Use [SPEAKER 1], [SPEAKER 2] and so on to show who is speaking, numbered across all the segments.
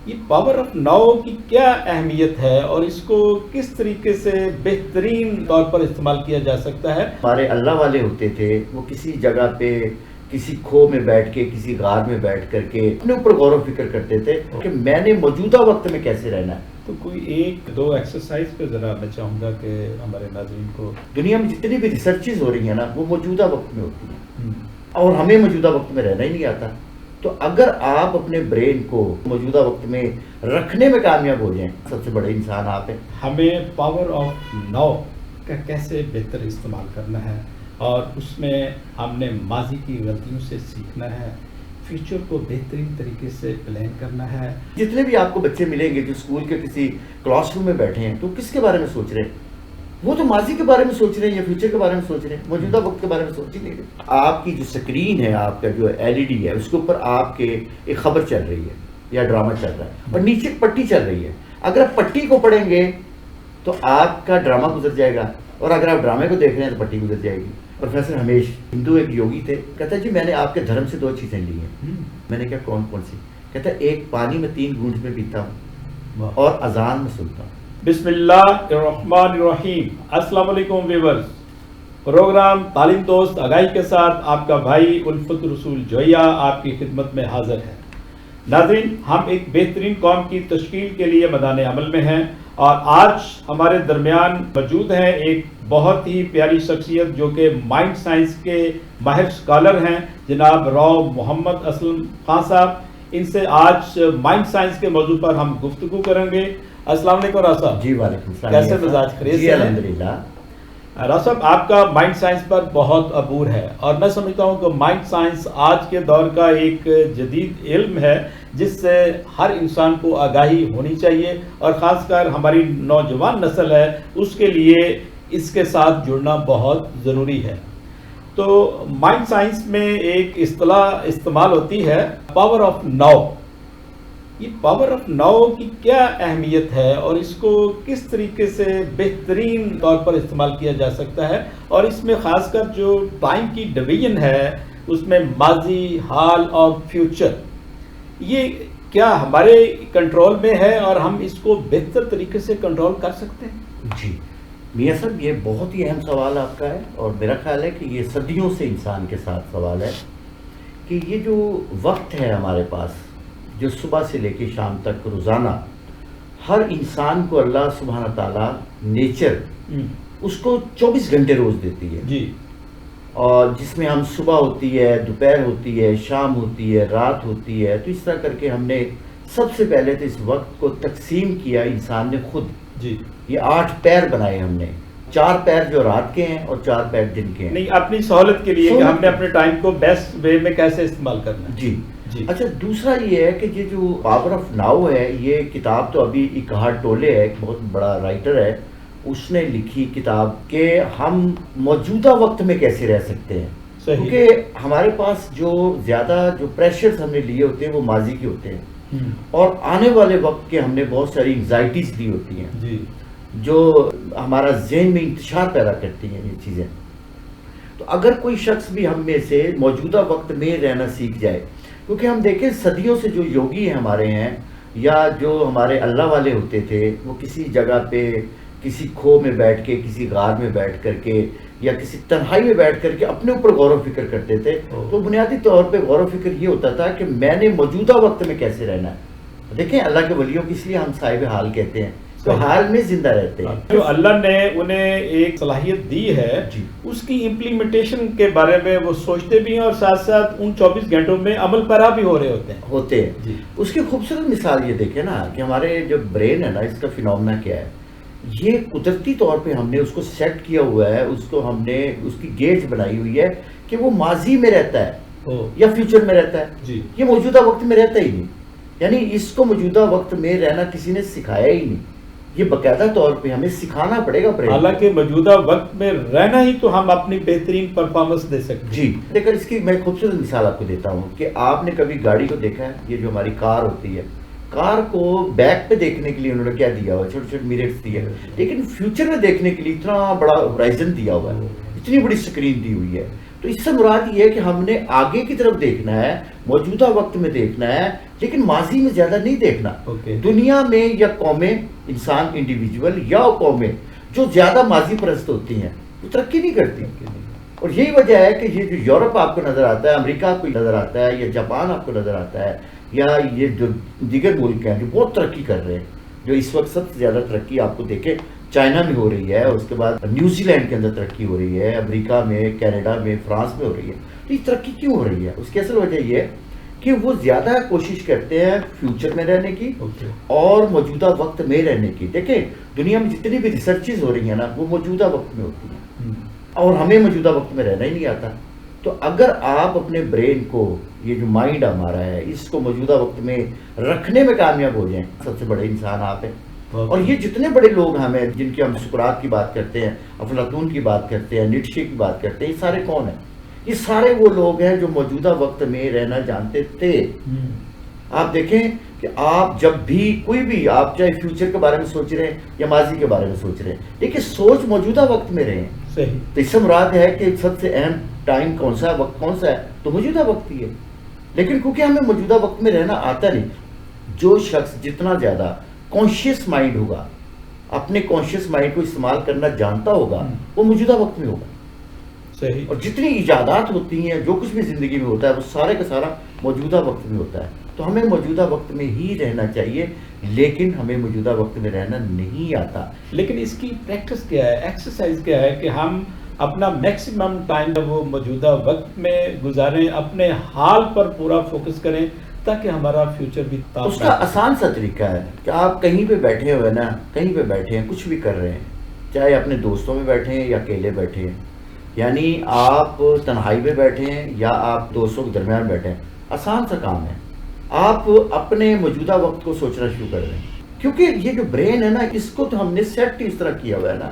[SPEAKER 1] یہ power of now کی کیا اہمیت ہے اور اس کو کس طریقے سے بہترین طور پر استعمال کیا جا سکتا ہے؟
[SPEAKER 2] ہمارے اللہ والے ہوتے تھے، وہ کسی جگہ پہ کسی کھو میں بیٹھ کے کسی غار میں بیٹھ کر کے اپنے اوپر غور و فکر کرتے تھے کہ میں نے موجودہ وقت میں کیسے رہنا ہے۔
[SPEAKER 1] تو کوئی ایک دو ایکسرسائز پہ ذرا میں چاہوں گا کہ ہمارے ناظرین کو،
[SPEAKER 2] دنیا میں جتنی بھی ریسرچز ہو رہی ہیں نا وہ موجودہ وقت میں ہوتی ہیں اور ہمیں موجودہ وقت میں رہنا ہی نہیں آتا۔ تو اگر آپ اپنے برین کو موجودہ وقت میں رکھنے میں کامیاب ہو جائیں، سب سے بڑے انسان آپ ہیں۔
[SPEAKER 1] ہمیں پاور آف ناؤ کا کیسے بہتر استعمال کرنا ہے اور اس میں ہم نے ماضی کی غلطیوں سے سیکھنا ہے، فیوچر کو بہترین طریقے سے پلان کرنا ہے۔
[SPEAKER 2] جتنے بھی آپ کو بچے ملیں گے جو اسکول کے کسی کلاس روم میں بیٹھے ہیں تو کس کے بارے میں سوچ رہے ہیں؟ وہ تو ماضی کے بارے میں سوچ رہے ہیں یا فیوچر کے بارے میں سوچ رہے ہیں، موجودہ وقت کے بارے میں سوچ ہی نہیں رہے۔ آپ کی جو سکرین ہے، آپ کا جو LED ہے، اس کے اوپر آپ کے ایک خبر چل رہی ہے یا ڈرامہ چل رہا ہے اور نیچے پٹی چل رہی ہے۔ اگر آپ پٹی کو پڑھیں گے تو آپ کا ڈرامہ گزر جائے گا اور اگر آپ ڈرامے کو دیکھ رہے ہیں تو پٹی گزر جائے گی۔ پروفیسر ہمیش، ہندو ایک یوگی تھے، کہتا ہے جی میں نے آپ کے دھرم سے 2 چیزیں لی ہیں۔ میں نے کہا کون کون سی؟ کہتا ہے ایک پانی میں 3 گھونٹ میں پیتا ہوں اور اذان میں سنتا ہوں۔
[SPEAKER 1] بسم اللہ الرحمن الرحیم۔ السلام علیکم ویورز، پروگرام تعلیم دوست آگاہی کے ساتھ آپ کا بھائی الفت رسول جویا آپ کی خدمت میں حاضر ہے۔ ناظرین، ہم ایک بہترین قوم کی تشکیل کے لیے میدان عمل میں ہیں اور آج ہمارے درمیان موجود ہیں ایک بہت ہی پیاری شخصیت جو کہ مائنڈ سائنس کے ماہر سکالر ہیں، جناب راؤ محمد اسلم خان صاحب۔ ان سے آج مائنڈ سائنس کے موضوع پر ہم گفتگو کریں گے۔ السلام علیکم راؤ صاحب۔
[SPEAKER 2] جی وعلیکم السلام۔
[SPEAKER 1] کیسے مزاج؟ خیریت سے؟
[SPEAKER 2] الحمدللہ۔
[SPEAKER 1] راؤ صاحب، آپ کا مائنڈ سائنس پر بہت عبور ہے اور میں سمجھتا ہوں کہ مائنڈ سائنس آج کے دور کا ایک جدید علم ہے جس سے ہر انسان کو آگاہی ہونی چاہیے اور خاص کر ہماری نوجوان نسل ہے اس کے لیے اس کے ساتھ جڑنا بہت ضروری ہے۔ تو مائنڈ سائنس میں ایک اصطلاح استعمال ہوتی ہے پاور آف ناؤ۔ یہ پاور آف ناؤ کی کیا اہمیت ہے اور اس کو کس طریقے سے بہترین طور پر استعمال کیا جا سکتا ہے، اور اس میں خاص کر جو ٹائم کی ڈویژن ہے اس میں ماضی، حال اور فیوچر، یہ کیا ہمارے کنٹرول میں ہے اور ہم اس کو بہتر طریقے سے کنٹرول کر سکتے ہیں؟
[SPEAKER 2] جی میاں صاحب، یہ بہت ہی اہم سوال آپ کا ہے اور میرا خیال ہے کہ یہ صدیوں سے انسان کے ساتھ سوال ہے کہ یہ جو وقت ہے ہمارے پاس، جو صبح سے لے کے شام تک روزانہ ہر انسان کو اللہ سبحانہ تعالیٰ نیچر اس کو 24 گھنٹے روز دیتی ہے
[SPEAKER 1] جی،
[SPEAKER 2] اور جس میں ہم صبح ہوتی ہے، دوپہر ہوتی ہے، شام ہوتی ہے، رات ہوتی ہے۔ تو اس طرح کر کے ہم نے سب سے پہلے تو اس وقت کو تقسیم کیا انسان نے خود۔
[SPEAKER 1] جی،
[SPEAKER 2] یہ 8 پیر بنائے ہم نے، 4 پیر جو رات کے ہیں اور 4 پیر دن کے ہیں،
[SPEAKER 1] نہیں اپنی سہولت کے لیے کہ ہم نے اپنے ٹائم کو بیسٹ وے میں کیسے استعمال کرنا ہے۔
[SPEAKER 2] جی
[SPEAKER 1] جی،
[SPEAKER 2] اچھا، دوسرا یہ ہے کہ یہ جو پاور آف ناؤ ہے، یہ کتاب تو ابھی اکہار ٹولے ہے، ایک بہت بڑا رائٹر ہے، اس نے لکھی کتاب کہ ہم موجودہ وقت میں کیسے رہ سکتے ہیں۔ کیونکہ ہمارے پاس جو زیادہ جو پریشرز ہم نے لیے ہوتے ہیں وہ ماضی کے ہوتے ہیں اور آنے والے وقت کے ہم نے بہت ساری انگزائٹیز لی ہوتی ہیں
[SPEAKER 1] جی،
[SPEAKER 2] جو ہمارا ذہن میں انتشار پیدا کرتی ہیں یہ چیزیں۔ تو اگر کوئی شخص بھی ہم میں سے موجودہ وقت میں رہنا سیکھ جائے، کیونکہ ہم دیکھیں صدیوں سے جو یوگی ہمارے ہیں یا جو ہمارے اللہ والے ہوتے تھے، وہ کسی جگہ پہ کسی کھو میں بیٹھ کے کسی غار میں بیٹھ کر کے یا کسی تنہائی میں بیٹھ کر کے اپنے اوپر غور و فکر کرتے تھے۔ تو بنیادی طور پہ غور و فکر یہ ہوتا تھا کہ میں نے موجودہ وقت میں کیسے رہنا ہے۔ دیکھیں اللہ کے ولیوں کی اس لیے ہم صاحب حال کہتے ہیں، تو حال میں زندہ رہتے ہیں۔
[SPEAKER 1] جو اللہ نے انہیں ایک صلاحیت دی ہے
[SPEAKER 2] جی،
[SPEAKER 1] اس کی امپلیمنٹیشن کے بارے میں وہ سوچتے بھی ہیں اور ساتھ ساتھ ان 24 گھنٹوں میں عمل پیرا بھی ہو رہے ہوتے ہیں۔
[SPEAKER 2] جی، اس کی خوبصورت مثال یہ دیکھیں نا کہ ہمارے جو برین ہے نا، اس کا فینومنا کیا ہے؟ یہ قدرتی طور پہ ہم نے اس کو سیٹ کیا ہوا ہے، اس کو ہم نے اس کی گیج بنائی ہوئی ہے کہ وہ ماضی میں رہتا ہے یا فیوچر میں رہتا ہے۔
[SPEAKER 1] جی،
[SPEAKER 2] یہ موجودہ وقت میں رہتا ہی نہیں، یعنی اس کو موجودہ وقت میں رہنا کسی نے سکھایا ہی نہیں، یہ باقاعدہ طور پہ ہمیں سکھانا پڑے گا۔
[SPEAKER 1] حالانکہ موجودہ وقت میں رہنا ہی تو ہم اپنی بہترین پرفارمنس دے سکتے ہیں۔
[SPEAKER 2] جی دیکھیں، اس کی میں خوبصورت مثال آپ کو دیتا ہوں کہ آپ نے کبھی گاڑی کو دیکھا ہے؟ یہ جو ہماری کار ہوتی ہے، کار کو بیک پہ دیکھنے کے لیے انہوں نے کیا دیا ہوا ہے؟ چھوٹے چھوٹے میررز دیے، لیکن فیوچر میں دیکھنے کے لیے اتنا بڑا ہورائزن دیا ہوا ہے، اتنی بڑی اسکرین دی ہوئی ہے۔ تو اس سے مراد یہ ہے کہ ہم نے آگے کی طرف دیکھنا ہے، موجودہ وقت میں دیکھنا ہے لیکن ماضی میں زیادہ نہیں دیکھنا. دنیا میں یا قومیں، انسان انڈیویجول یا قومیں جو زیادہ ماضی پرست ہوتی ہیں وہ ترقی نہیں کرتی. اور یہی وجہ ہے کہ یہ جو یورپ آپ کو نظر آتا ہے، امریکہ آپ کو نظر آتا ہے، یا جاپان آپ کو نظر آتا ہے، یا یہ جو دیگر ملک ہیں جو بہت ترقی کر رہے ہیں، جو اس وقت سب سے زیادہ ترقی آپ کو دیکھیں چائنا میں ہو رہی ہے، اس کے بعد نیوزی لینڈ کے اندر ترقی ہو رہی ہے، امریکہ میں، کینیڈا میں، فرانس میں ہو رہی ہے. تو یہ ترقی کیوں ہو رہی ہے؟ اس کی اصل وجہ یہ ہے کہ وہ زیادہ کوشش کرتے ہیں فیوچر میں رہنے کی اور موجودہ وقت میں رہنے کی. دیکھیں دنیا میں جتنی بھی ریسرچز ہو رہی ہیں نا وہ موجودہ وقت میں ہوتی ہیں، اور ہمیں موجودہ وقت میں رہنا ہی نہیں آتا. تو اگر آپ اپنے برین کو، یہ جو مائنڈ ہمارا ہے، اس کو موجودہ وقت میں رکھنے میں کامیاب ہو جائیں، سب سے بڑے انسان آپ ہیں. اور یہ جتنے بڑے لوگ ہمیں، جن کی ہم سقراط کی بات کرتے ہیں، افلاطون کی بات کرتے ہیں، نیٹشے کی بات کرتے ہیں، یہ سارے کون ہیں؟ یہ سارے وہ لوگ ہیں جو موجودہ وقت میں رہنا جانتے تھے. آپ دیکھیں کہ آپ جب بھی کوئی بھی، آپ چاہے فیوچر کے بارے میں سوچ رہے ہیں یا ماضی کے بارے میں سوچ رہے ہیں، لیکن سوچ موجودہ وقت میں رہیں. تو اس سے مراد ہے کہ سب سے اہم ٹائم کون سا ہے، وقت کون سا ہے؟ تو موجودہ وقت ہی ہے. لیکن کیونکہ ہمیں موجودہ وقت میں رہنا آتا نہیں، جو شخص جتنا زیادہ کانشیس مائنڈ ہوگا، اپنے کانشیس مائنڈ کو استعمال کرنا جانتا ہوگا، وہ موجودہ وقت میں ہوگا. اور جتنی ایجادات ہوتی ہیں، جو کچھ بھی زندگی میں ہوتا ہے، وہ سارے کا سارا موجودہ وقت میں ہوتا ہے. تو ہمیں موجودہ وقت میں ہی رہنا چاہیے، لیکن ہمیں موجودہ وقت میں رہنا نہیں آتا.
[SPEAKER 1] لیکن اس کی پریکٹس کیا ہے، ایکسرسائز کیا ہے کہ ہم اپنا میکسیمم ٹائم وہ موجودہ وقت میں گزاریں، اپنے حال پر پورا فوکس کریں تاکہ ہمارا فیوچر بھی
[SPEAKER 2] اس کا آسان سا طریقہ ہے کہ آپ کہیں پہ بیٹھے ہوئے نا، کہیں پہ بیٹھے ہیں، کچھ بھی کر رہے ہیں، چاہے اپنے دوستوں میں بیٹھے ہیں یا اکیلے بیٹھے ہیں، یعنی آپ تنہائی میں بیٹھے ہیں یا آپ دوستوں کے درمیان بیٹھے ہیں، آسان سا کام ہے. آپ اپنے موجودہ وقت کو سوچنا شروع کر دیں، کیونکہ یہ جو برین ہے نا، اس کو تو ہم نے سیٹ اس طرح کیا ہوا ہے نا،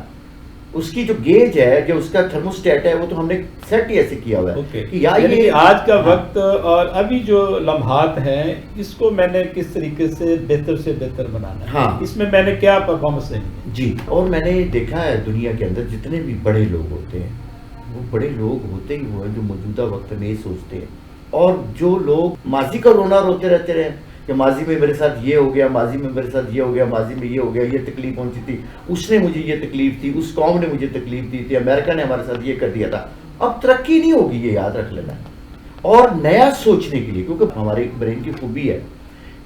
[SPEAKER 2] اس کی جو گیج ہے، جو اس کا تھرموسٹیٹ ہے، وہ تو ہم نے سیٹ ہی ایسے کیا ہوا ہے
[SPEAKER 1] کہ یہ آج کا وقت اور ابھی جو لمحات ہیں، اس کو میں نے کس طریقے سے بہتر بنانا ہے، اس میں نے کیا پرفارمنس دینی ہے.
[SPEAKER 2] جی، اور میں نے دیکھا ہے دنیا کے اندر جتنے بھی بڑے لوگ ہوتے ہیں، وہ بڑے لوگ ہوتے ہی وہ ہیں جو موجودہ وقت میں سوچتے ہیں. اور جو لوگ ماضی کا رونا روتے رہتے رہے کہ ماضی میں میرے ساتھ یہ ہو گیا، ماضی میں میرے ساتھ یہ ہو گیا، ماضی میں یہ ہو گیا، یہ تکلیف پہنچی تھی، اس نے مجھے یہ تکلیف تھی، اس قوم نے مجھے تکلیف دی تھی، امریکہ نے ہمارے ساتھ یہ کر دیا تھا. اب ترقی نہیں ہوگی، یہ یاد رکھ لینا. اور نیا سوچنے کے لیے، کیونکہ ہمارے برین کی خوبی ہے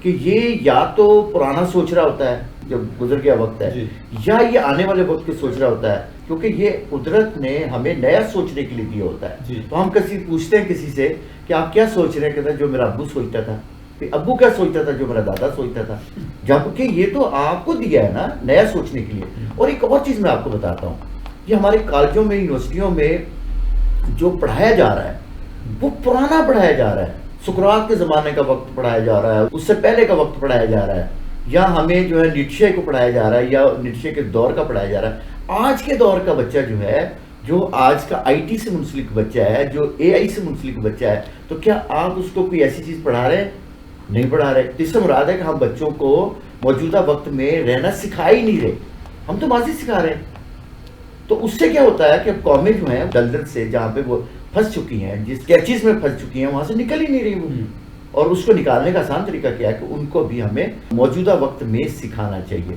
[SPEAKER 2] کہ یہ یا تو پرانا سوچ رہا ہوتا ہے جب گزر گیا وقت ہے، یا یہ آنے والے وقت کے سوچ رہا ہوتا ہے، کیونکہ یہ قدرت نے ہمیں نیا سوچنے کے لیے دیا ہوتا ہے. تو ہم کسی پوچھتے ہیں کسی سے کہ آپ کیا سوچ رہے ہیں، کہتا ہے جو میرا ابو سوچتا تھا. ابو کیا سوچتا تھا؟ جو میرا دادا سوچتا تھا. جبکہ یہ تو آپ کو دیا ہے نا نیا سوچنے کے لیے. اور ایک اور چیز میں آپ کو بتاتا ہوں، یہ ہمارے کالجوں میں، یونیورسٹیوں میں جو پڑھایا جا رہا ہے وہ پرانا پڑھایا جا رہا ہے. سقراط کے زمانے کا وقت پڑھایا جا رہا ہے، اس سے پہلے کا وقت پڑھایا جا رہا ہے، یا ہمیں جو ہے نیٹشے کو پڑھایا جا رہا ہے، یا نیٹشے کے دور کا پڑھایا جا رہا ہے. آج کے دور کا بچہ جو ہے، جو آج کا آئی ٹی سے منسلک بچہ ہے، جو اے آئی سے منسلک بچہ ہے، تو کیا آپ اس کو کوئی ایسی چیز پڑھا رہے ہیں؟ نہیں پڑھا رہے. اس سے مراد ہے کہ ہم بچوں کو موجودہ وقت میں رہنا سکھا ہی نہیں رہے، ہم تو ماضی سکھا رہے ہیں. تو اس سے کیا ہوتا ہے کہ قومیں جو ہیں دلدل سے جہاں پہ وہ پھنس چکی ہیں، جس کیچز میں پھنس چکی ہیں، وہاں سے نکل ہی نہیں رہی وہ. اور اس کو نکالنے کا آسان طریقہ کیا ہے کہ ان کو بھی ہمیں موجودہ وقت میں سکھانا چاہیے.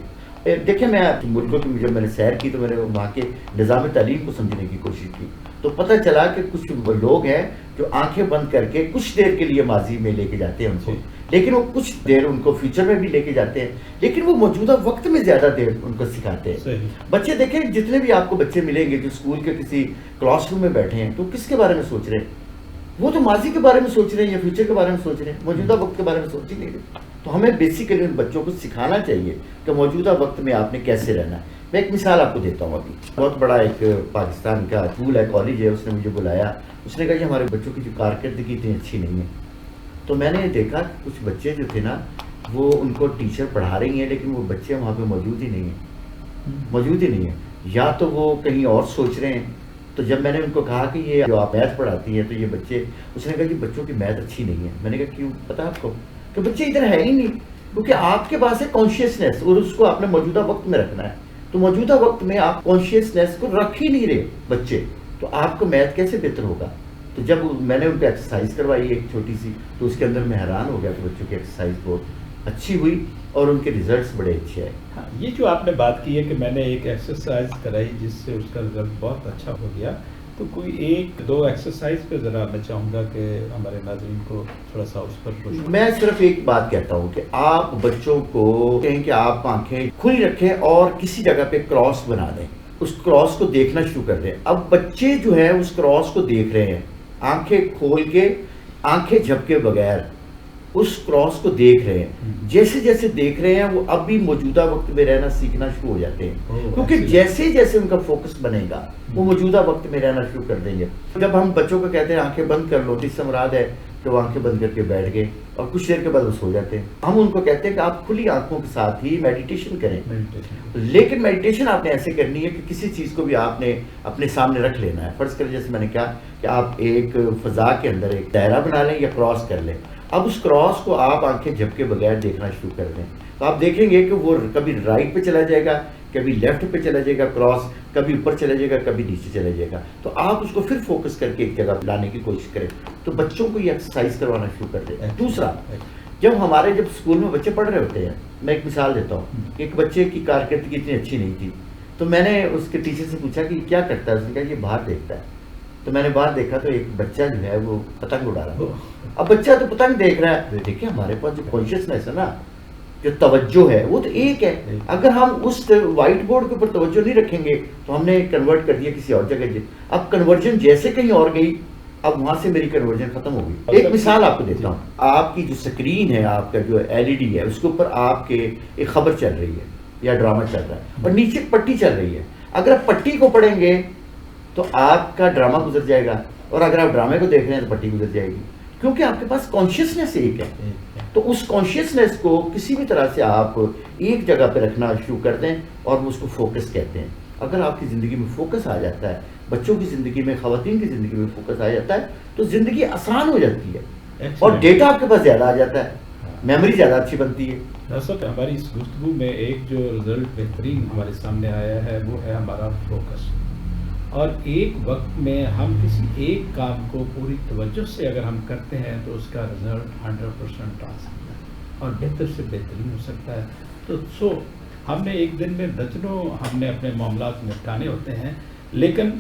[SPEAKER 2] دیکھیں میں ملکوں کی جب میں نے سیر کی تو میں نے وہاں کے نظام تعلیم کو سمجھنے کی کوشش کی، تو پتہ چلا کہ کچھ لوگ ہیں جو آنکھیں بند کر کے کچھ دیر کے لیے ماضی میں لے کے جاتے ہیں ان کو، لیکن وہ کچھ دیر ان کو فیوچر میں بھی لے کے جاتے ہیں، لیکن وہ موجودہ وقت میں زیادہ دیر ان کو سکھاتے ہیں. بچے دیکھیں، جتنے بھی آپ کو بچے ملیں گے جو اسکول کے کسی کلاس روم میں بیٹھے ہیں، تو کس کے بارے میں سوچ رہے ہیں؟ وہ تو ماضی کے بارے میں سوچ رہے ہیں یا فیوچر کے بارے میں سوچ رہے ہیں، موجودہ وقت کے بارے میں سوچ ہی نہیں رہے. تو ہمیں بیسیکلی ان بچوں کو سکھانا چاہیے کہ موجودہ وقت میں آپ نے کیسے رہنا ہے. میں ایک مثال آپ کو دیتا ہوں. ابھی بہت بڑا ایک پاکستان کا اسکول ہے، کالج ہے، اس نے مجھے بلایا. اس نے کہا کہ ہمارے بچوں کی جو کارکردگی اتنی اچھی نہیں ہے. تو میں نے دیکھا کہ کچھ بچے جو تھے نا، وہ ان کو ٹیچر پڑھا رہی ہیں، لیکن وہ بچے وہاں پہ موجود ہی نہیں ہیں، یا تو وہ کہیں اور سوچ رہے ہیں. تو جب میں نے ان کو کہا کہ یہ جو آپ میتھ پڑھاتی ہیں تو یہ بچے، اس نے کہا کہ بچوں کی میتھ اچھی نہیں ہے. میں نے کہا کیوں؟ پتا آپ کو کہ بچے ادھر ہے ہی نہیں، کیونکہ آپ کے پاس ہے کانشیسنیس اور اس کو آپ نے موجودہ وقت میں رکھنا ہے. تو موجودہ وقت میں آپ کانشیسنیس کو رکھ ہی نہیں رہے بچے، تو آپ کو میتھ کیسے بہتر ہوگا؟ تو جب میں نے ان کو ایکسرسائز کروائی ایک چھوٹی سی، تو اس کے اندر میں حیران ہو گیا کہ بچوں کی ایکسرسائز بہت اچھی ہوئی اور ان کے ریزلٹس بڑے اچھے آئے.
[SPEAKER 1] ہاں، یہ جو آپ نے بات کی ہے کہ میں نے ایک ایکسرسائز کرائی جس سے اس کا رزلٹ بہت اچھا ہو گیا، تو کوئی ایک دو ایکسرسائز پہ ذرا میں چاہوں گا کہ ہمارے ناظرین کو تھوڑا سا اس پر کچھ.
[SPEAKER 2] میں صرف ایک بات کہتا ہوں کہ آپ بچوں کو کہیں کہ آپ آنکھیں کھلی رکھیں اور کسی جگہ پہ کراس بنا دیں، اس کراس کو دیکھنا شروع کر دیں. اب بچے جو ہے اس کراس کو دیکھ رہے ہیں آنکھیں کھول کے، آنکھیں جھپکے بغیر اس کراس کو دیکھ رہے ہیں. جیسے جیسے دیکھ رہے ہیں وہ اب بھی موجودہ وقت میں رہنا سیکھنا شروع ہو جاتے ہیں، کیونکہ جیسے جیسے ان کا فوکس بنے گا وہ موجودہ وقت میں رہنا شروع کر دیں گے. جب ہم بچوں کو کہتے ہیں آنکھیں بند کر لو، اس سے مراد ہے کہ وہ آنکھیں بند کر کے بیٹھ گئے اور کچھ دیر کے بعد وہ سو جاتے ہیں. ہم ان کو کہتے ہیں کہ آپ کھلی آنکھوں کے ساتھ ہی میڈیٹیشن کریں، لیکن میڈیٹیشن آپ نے ایسے کرنی ہے کہ کسی چیز کو بھی آپ نے اپنے سامنے رکھ لینا ہے. فرض کریں جیسے میں نے کہا کہ آپ ایک فضا کے اندر ایک دائرہ بنا لیں یا کراس کر لیں. اب اس کراس کو آپ آنکھیں جھپکے بغیر دیکھنا شروع کر دیں تو آپ دیکھیں گے کہ وہ کبھی رائٹ پہ چلا جائے گا، کبھی لیفٹ پہ چلا جائے گا کراس، کبھی اوپر چلا جائے گا، کبھی نیچے چلا جائے گا. تو آپ اس کو پھر فوکس کر کے ایک جگہ لانے کی کوشش کریں. تو بچوں کو یہ ایکسرسائز کروانا شروع کر دیں. دوسرا، جب اسکول میں بچے پڑھ رہے ہوتے ہیں، میں ایک مثال دیتا ہوں. ایک بچے کی کارکردگی اتنی اچھی نہیں تھی، تو میں نے اس کے ٹیچر سے پوچھا کہ کیا کرتا ہے. اس نے کہا یہ باہر دیکھتا ہے. تو میں نے باہر دیکھا تو ایک بچہ جو ہے وہ پتنگ اڑا رہا ہے. اب بچہ تو پتنگ دیکھ رہا ہے، دیکھیں ہمارے پاس جو کانشیسنیس ہے نا، جو توجہ ہے وہ تو ایک ہے. اگر ہم اس وائٹ بورڈ کے اوپر توجہ نہیں رکھیں گے تو ہم نے کنورٹ کر دیا کسی اور جگہ. اب کنورژن جیسے کہیں اور گئی، اب وہاں سے میری کنورژن ختم ہو گئی. ایک مثال آپ کو دیتا ہوں. آپ کی جو سکرین ہے، آپ کا جو LED ہے، اس کے اوپر آپ کے ایک خبر چل رہی ہے یا ڈرامہ چل رہا ہے اور نیچے پٹی چل رہی ہے. اگر آپ پٹی کو پڑھیں گے تو آپ کا ڈرامہ گزر جائے گا، اور اگر آپ ڈرامے کو دیکھ رہے ہیں تو پٹی گزر جائے گی، کیونکہ آپ کے پاس کانشیسنیس ایک ہے. تو اس کانشیسنیس کو کسی بھی طرح سے آپ ایک جگہ پہ رکھنا شروع کر دیں اور اس کو فوکس کہتے ہیں. اگر آپ کی زندگی میں فوکس آ جاتا ہے، بچوں کی زندگی میں، خواتین کی زندگی میں فوکس آ جاتا ہے تو زندگی آسان ہو جاتی ہے اور ڈیٹا آپ کے پاس زیادہ آ جاتا ہے، میموری زیادہ اچھی بنتی ہے.
[SPEAKER 1] دراصل ہماری اس گفتگو میں ایک جو رزلٹ بہترین ہمارے سامنے آیا ہے وہ ہے ہمارا فوکس. اور ایک وقت میں ہم کسی ایک کام کو پوری توجہ سے اگر ہم کرتے ہیں تو اس کا رزلٹ 100% آ سکتا ہے اور بہتر سے بہترین ہو سکتا ہے. تو ہم نے ایک دن میں درجنوں ہم نے اپنے معاملات نپٹانے ہوتے ہیں، لیکن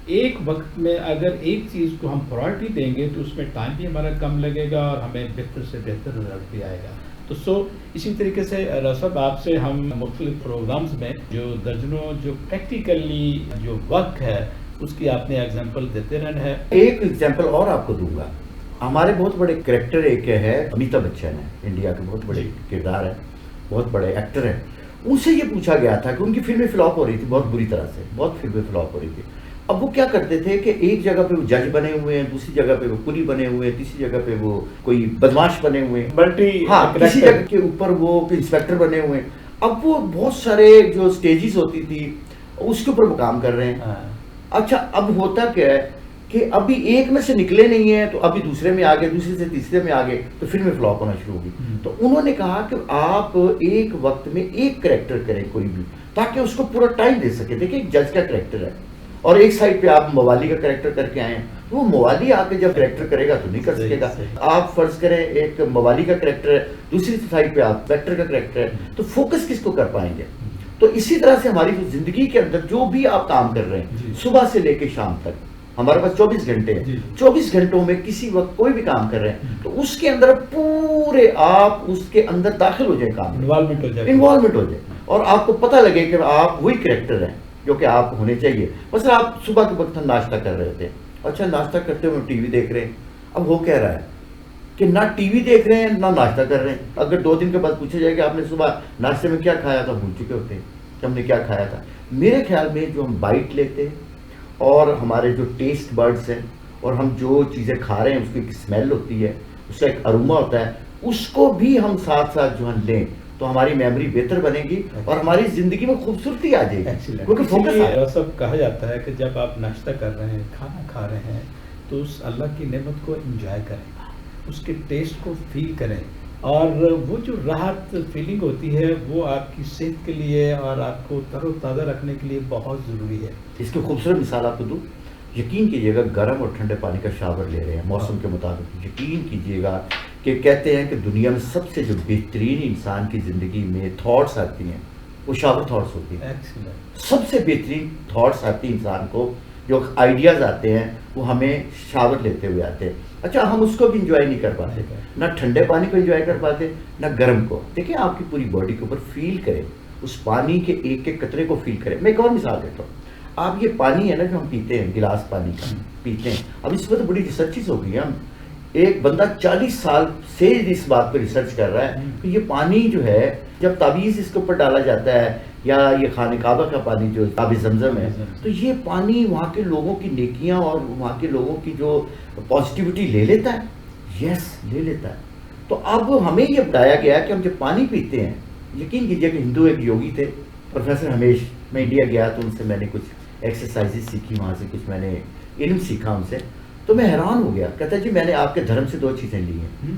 [SPEAKER 1] ایک وقت میں اگر ایک چیز کو ہم پرائرٹی دیں گے تو اس میں ٹائم بھی ہمارا کم لگے گا اور ہمیں بہتر سے بہتر رزلٹ بھی آئے گا. تو اسی طریقے سے رسب آپ سے ہم مختلف پروگرامز میں جو درجنوں جو پریکٹیکلی جو ورک ہے اس کی آپ نے ایگزامپل دیتے رہنا ہے.
[SPEAKER 2] ایک ایگزامپل اور آپ کو دوں گا. ہمارے بہت بڑے کریکٹر ایک ہے امیتابھ بچن ہے، انڈیا کے بہت بڑے کردار ہیں، بہت بڑے ایکٹر ہیں. ان سے یہ پوچھا گیا تھا کہ ان کی فلمیں فلاپ ہو رہی تھی بہت بری طرح سے، بہت فلمیں فلاپ ہو رہی تھی. اب وہ کیا کرتے تھے کہ ایک جگہ پہ وہ جج بنے ہوئے ہیں، دوسری جگہ پہ وہ کلی بنے ہوئے ہیں، تیسری جگہ پہ وہ کوئی بدماش بنے ہوئے ہیں، ہاں کسی جگہ کے اوپر وہ انسپیکٹر بنے ہوئے ہیں. اب وہ بہت سارے جو سٹیجز ہوتی تھی اس کے اوپر وہ کام کر رہے ہیں. اچھا اب ہوتا کیا ہے کہ ابھی ایک میں سے نکلے نہیں ہیں تو ابھی دوسرے میں آگے، دوسرے سے تیسرے میں آگے، تو فلمیں فلاپ ہونا شروع ہوگی. تو انہوں نے کہا کہ آپ ایک وقت میں ایک کریکٹر کریں کوئی بھی، تاکہ اس کو پورا ٹائم دے سکے. دیکھیں ایک جج کا کریکٹر ہے اور ایک سائڈ پہ آپ موالی کا کریکٹر کر کے آئے ہیں، وہ موالی آ کے جب کریکٹر کرے گا تو نہیں کر سکے گا. آپ فرض کریں ایک موالی کا کریکٹر ہے، دوسری سائڈ پہ آپ ویکٹر کا کریکٹر ہے، تو فوکس کس کو کر پائیں گے. تو اسی طرح سے ہماری زندگی کے اندر جو بھی آپ کام کر رہے ہیں صبح سے لے کے شام تک، ہمارے پاس 24 گھنٹے ہیں، 24 گھنٹوں میں کسی وقت کوئی بھی کام کر رہے ہیں تو اس کے اندر پورے آپ اس کے اندر داخل ہو جائیں، کام انوالومنٹ ہو جائے اور آپ کو پتہ لگے کہ آپ وہی کریکٹر ہیں جو کہ آپ ہونے چاہیے. مثلا آپ صبح کے وقت ناشتہ کر رہے تھے، اچھا ناشتہ کرتے ہوئے ٹی وی دیکھ رہے ہیں. اب وہ کہہ رہا ہے کہ نہ ٹی وی دیکھ رہے ہیں نہ ناشتہ کر رہے ہیں. اگر 2 دن کے بعد پوچھا جائے کہ آپ نے صبح ناشتے میں کیا کھایا تھا، بھول چکے ہوتے ہیں کہ ہم نے کیا کھایا تھا. میرے خیال میں جو ہم بائٹ لیتے ہیں اور ہمارے جو ٹیسٹ برڈز ہیں اور ہم جو چیزیں کھا رہے ہیں اس کی ایک اسمیل ہوتی ہے، اس کا ایک اروما ہوتا ہے، اس کو بھی ہم ساتھ ساتھ جو ہم لیں تو ہماری میموری بہتر بنے گی اور ہماری زندگی میں خوبصورتی آ جائے گی. کیونکہ فوکس
[SPEAKER 1] سب کہا جاتا ہے کہ جب آپ ناشتہ کر رہے ہیں، کھانا کھا رہے ہیں تو اس اللہ کی نعمت کو انجوائے کریں، اس کے ٹیسٹ کو فیل کریں، اور وہ جو راحت فیلنگ ہوتی ہے وہ آپ کی صحت کے لیے اور آپ کو تر و تازہ رکھنے کے لیے بہت ضروری ہے.
[SPEAKER 2] اس کی خوبصورت مثال آپ کو دوں. یقین کیجیے گا گرم اور ٹھنڈے پانی کا شاور لے رہے ہیں موسم کے مطابق. یقین کیجیے گا کہ کہتے ہیں کہ دنیا میں سب سے جو بہترین انسان کی زندگی میں تھاٹس آتی ہیں وہ شاور تھاٹس ہوتی ہیں. سب سے بہترین تھاٹس آتی ہیں انسان کو, جو آئیڈیاز آتے ہیں وہ ہمیں شاور لیتے ہوئے آتے ہیں. اچھا ہم اس کو بھی انجوائے نہیں کر پاتے, نہ ٹھنڈے پانی کو انجوائے کر پاتے نہ گرم کو. دیکھیں آپ کی پوری باڈی کے اوپر فیل کریں, اس پانی کے ایک ایک قطرے کو فیل کریں. میں ایک اور مثال دیتا ہوں. آپ یہ پانی ہے نا جو ہم پیتے ہیں, گلاس پانی کا پیتے ہیں, اب اس پہ تو بڑی ریسرچز ہو گئی ہیں. ہم ایک بندہ 40 سال سے اس بات پہ ریسرچ کر رہا ہے کہ یہ پانی جو ہے جب تعویذ اس کے اوپر ڈالا جاتا ہے یا یہ خانہ کعبہ کا پانی جو آب زمزم ہے, تو یہ پانی وہاں کے لوگوں کی نیکیاں اور وہاں کے لوگوں کی جو پازیٹیوٹی لے لیتا ہے. یس لے لیتا ہے. تو اب ہمیں یہ بتایا گیا کہ ہم جب پانی پیتے ہیں, یقین کیجیے کہ ہندو ایک یوگی تھے پروفیسر ہمیش, میں انڈیا گیا تو ان سے میں نے کچھ ایکسرسائزز سیکھی, وہاں سے کچھ میں نے علم سیکھا ان سے. تو میں حیران ہو گیا, کہتا جی میں نے آپ کے دھرم سے 2 چیزیں لی ہیں.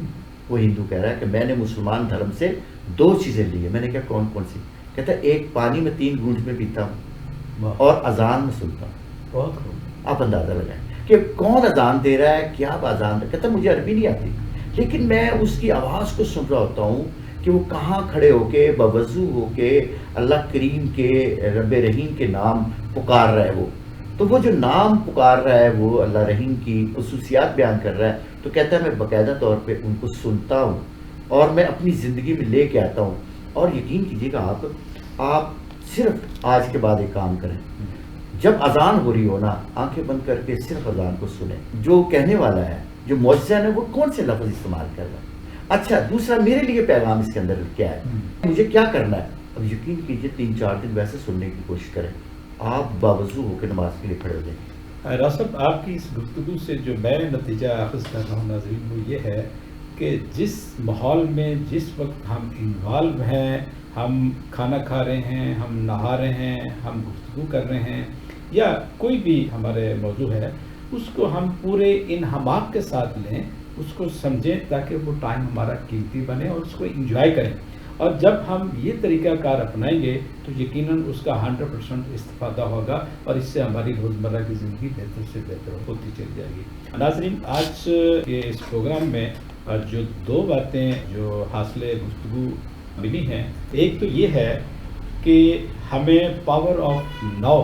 [SPEAKER 2] وہ ہندو کہہ رہا ہے کہ میں نے مسلمان دھرم سے 2 چیزیں لی ہیں. میں نے کہا کون کون سی؟ کہتا ایک پانی میں 3 گھونٹ میں پیتا ہوں اور اذان میں سنتا ہوں. بہت خوب. آپ اندازہ لگائیں کہ کون اذان دے رہا ہے, کیا اذان دے. کہتا مجھے عربی نہیں آتی لیکن میں اس کی آواز کو سن رہا ہوتا ہوں کہ وہ کہاں کھڑے ہو کے باوضو ہو کے اللہ کریم کے رب رحیم کے نام پکار رہا ہے. تو وہ جو نام پکار رہا ہے وہ اللہ رحیم کی خصوصیات بیان کر رہا ہے. تو کہتا ہے میں باقاعدہ طور پہ ان کو سنتا ہوں اور میں اپنی زندگی میں لے کے آتا ہوں. اور یقین کیجیے گا آپ صرف آج کے بعد ایک کام کریں, جب اذان ہو رہی ہو نا, آنکھیں بند کر کے صرف اذان کو سنیں. جو کہنے والا ہے, جو مؤذن ہے, وہ کون سے لفظ استعمال کر رہا ہے. اچھا دوسرا میرے لیے پیغام اس کے اندر کیا ہے, مجھے کیا کرنا ہے. اب یقین کیجیے 3-4 دن ویسے سننے کی کوشش کریں, آپ باوضو ہو کے نماز کے لیے کھڑے ہو جائیں.
[SPEAKER 1] راصف آپ کی اس گفتگو سے جو میں نتیجہ اخذ کر رہا ہوں ناظرین وہ یہ ہے کہ جس ماحول میں جس وقت ہم انوالو ہیں, ہم کھانا کھا رہے ہیں, ہم نہا رہے ہیں, ہم گفتگو کر رہے ہیں یا کوئی بھی ہمارے موضوع ہے, اس کو ہم پورے انہماک کے ساتھ لیں, اس کو سمجھیں تاکہ وہ ٹائم ہمارا قیمتی بنے اور اس کو انجوائے کریں. اور جب ہم یہ طریقہ کار اپنائیں گے تو یقیناً اس کا 100% استفادہ ہوگا اور اس سے ہماری روزمرہ کی زندگی بہتر سے بہتر ہوتی چلی جائے گی. ناظرین آج کے اس پروگرام میں جو 2 باتیں جو حاصل گفتگو ملی ہیں, ایک تو یہ ہے کہ ہمیں پاور آف ناؤ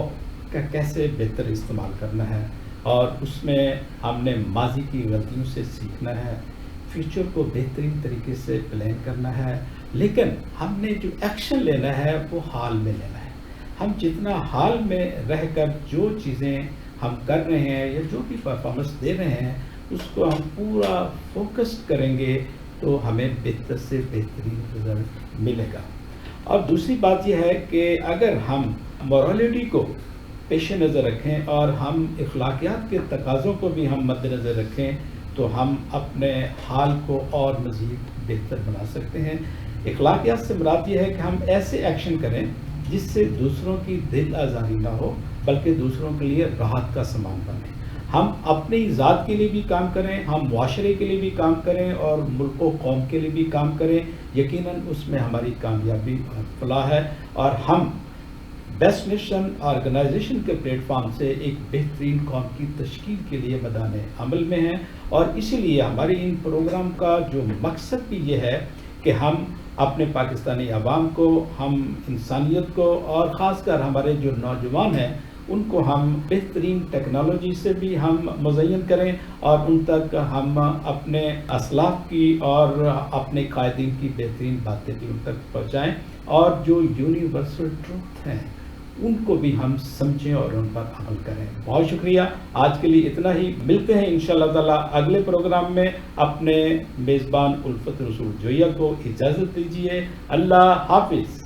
[SPEAKER 1] کا کیسے بہتر استعمال کرنا ہے اور اس میں ہم نے ماضی کی غلطیوں سے سیکھنا ہے, فیوچر کو بہترین طریقے سے پلان کرنا ہے, لیکن ہم نے جو ایکشن لینا ہے وہ حال میں لینا ہے. ہم جتنا حال میں رہ کر جو چیزیں ہم کر رہے ہیں یا جو بھی پرفارمنس دے رہے ہیں اس کو ہم پورا فوکس کریں گے تو ہمیں بہتر سے بہترین رزلٹ ملے گا. اور دوسری بات یہ ہے کہ اگر ہم مورالٹی کو پیش نظر رکھیں اور ہم اخلاقیات کے تقاضوں کو بھی ہم مد نظر رکھیں تو ہم اپنے حال کو اور مزید بہتر بنا سکتے ہیں. اخلاقیات سے مراد یہ ہے کہ ہم ایسے ایکشن کریں جس سے دوسروں کی دل آزاری نہ ہو بلکہ دوسروں کے لیے راحت کا سامان بنے. ہم اپنی ذات کے لیے بھی کام کریں, ہم معاشرے کے لیے بھی کام کریں اور ملک و قوم کے لیے بھی کام کریں. یقیناً اس میں ہماری کامیابی اور فلاح ہے اور ہم بیسٹ نیشن آرگنائزیشن کے پلیٹ فارم سے ایک بہترین قوم کی تشکیل کے لیے میدان عمل میں ہیں. اور اسی لیے ہمارے ان پروگرام کا جو مقصد بھی یہ ہے کہ ہم اپنے پاکستانی عوام کو, ہم انسانیت کو اور خاص کر ہمارے جو نوجوان ہیں ان کو ہم بہترین ٹیکنالوجی سے بھی ہم مزین کریں اور ان تک ہم اپنے اسلاف کی اور اپنے قائدین کی بہترین باتیں بھی ان تک پہنچائیں اور جو یونیورسل ٹروتھ ہیں ان کو بھی ہم سمجھیں اور ان پر عمل کریں. بہت شکریہ. آج کے لیے اتنا ہی. ملتے ہیں انشاءاللہ تعالی اگلے پروگرام میں. اپنے میزبان الفت رسول جویہ کو اجازت دیجیے. اللہ حافظ.